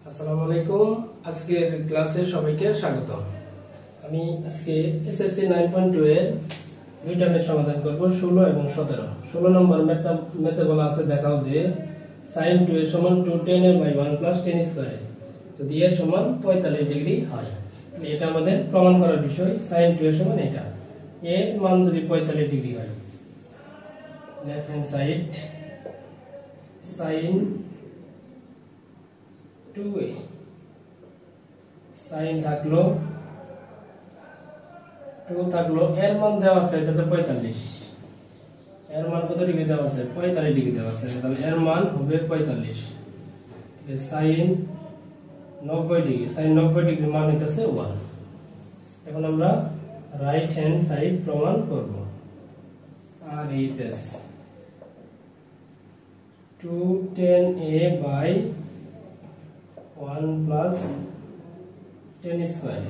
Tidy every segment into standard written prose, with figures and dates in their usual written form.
আসসালামু আলাইকুম। আজকের ক্লাসে সবাইকে স্বাগতম। আমি আজকে এসএসসি 9.2 এর দুইটা ম্যাথ সমাধান করব, 16 এবং 17। 16 নম্বর ম্যাথে বলা আছে, দেখাও যে sin 2a সমান 2tan/1 + tan স্কয়ার যদি a সমান 45 ডিগ্রি হয়। তাহলে এটা আমাদের প্রমাণ করার বিষয়। sin 2a সমান এটা, a এর মান যদি 45 ডিগ্রি হয়, left hand side sin 2a sin থাকলো 2 থাকলো, এর মান দেওয়া আছে এটা হচ্ছে 45, এর মান কত ডিগ্রি দেওয়া আছে 45 ডিগ্রি দেওয়া আছে, তাহলে এর মান হবে 45। তাহলে sin 90 ডিগ্রি, sin 90 ডিগ্রি মান হইতাছে 1। এখন আমরা রাইট হ্যান্ড সাইড প্রমাণ করব। আর HS 2tan/1 + tan square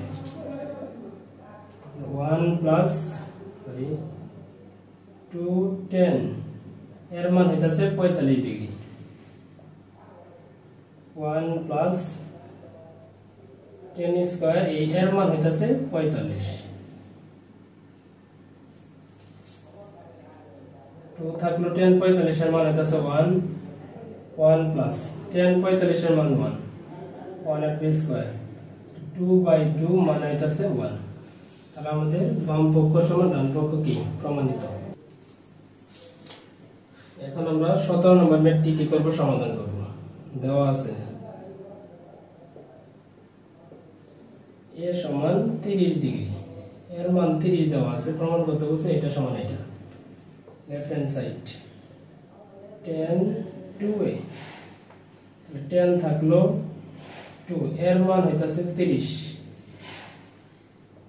2tan এর মান হইতাছে 45 ডিগ্রি, 1 + tan স্কয়ার এই এর মান হইতাছে 45। 2 থাকলো tan 45 এর মান হইতাছে 1 + tan 45 এর মান 1 এর স্কয়ার 2/2 মান হইতাছে 1। তাহলে আমাদের বাম পক্ষ সমান ডান পক্ষ কি প্রমাণিত। এখন আমরা 17 নম্বর ম্যাথটি কি করব, সমাধান করব। দেওয়া আছে a সমান 30 ডিগ্রি, এর মান 30 দেওয়া আছে, প্রমাণ করতে বলছে এটা সমান এটা। Left hand side tan 2a, tan থাকলো 2, এর মান হইতাছে 30,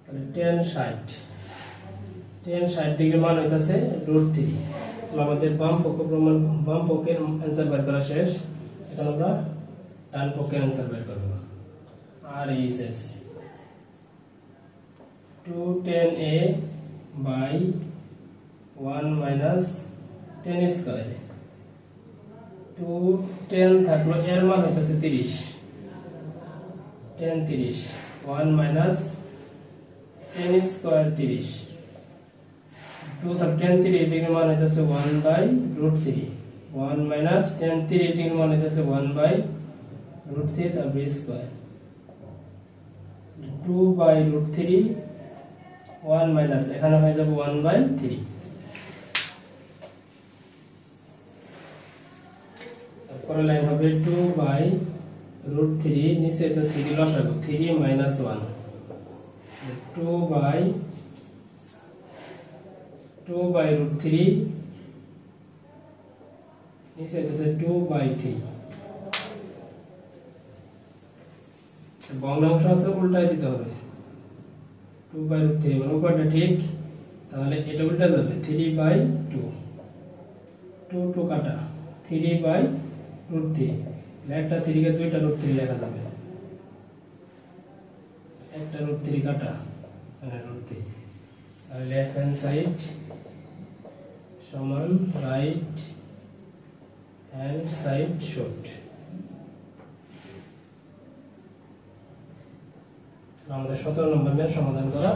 তাহলে tan 60 ডিগ্রি মান হইতাছে √3। তাহলে আমাদের বাম পক্ষের आंसर বের করা শেষ। এখন আমরা ডান পক্ষের आंसर বের করব। আর HS 2tan/1 - tan square 2tan থাকলো, এর মান হইতাছে 30, tan 30 1 - tan স্কয়ার 30, 2 থাকলো tan 30 ডিগ্রি মান হইতাছে 1/√3, 1 - tan 30 ডিগ্রি মান হইতাছে 1/√3 তারপর স্কয়ার 2/√3 1 - এখানে হয়ে যাবে 1/3। তারপরে লাইন হবে 2/√3, নিচে তো 3 লসাগু 3 - 1, 2/√3 নিচে হচ্ছে 2/3। ভগ্নাংশ আছে উল্টায় দিতে হবে, 2/√3 মানে উপরটা ঠিক, তাহলে এটা উল্টা যাবে 3/2, 2 কাটা 3/√3, একটা 3 কে দুইটা √3 লেখা যাবে, একটা √3 কাটা মানে √3। আর লেফট হ্যান্ড সাইড সমান রাইট হ্যান্ড সাইড শর্ট। আমাদের 17 নম্বর ম্যাথ সমাধান করা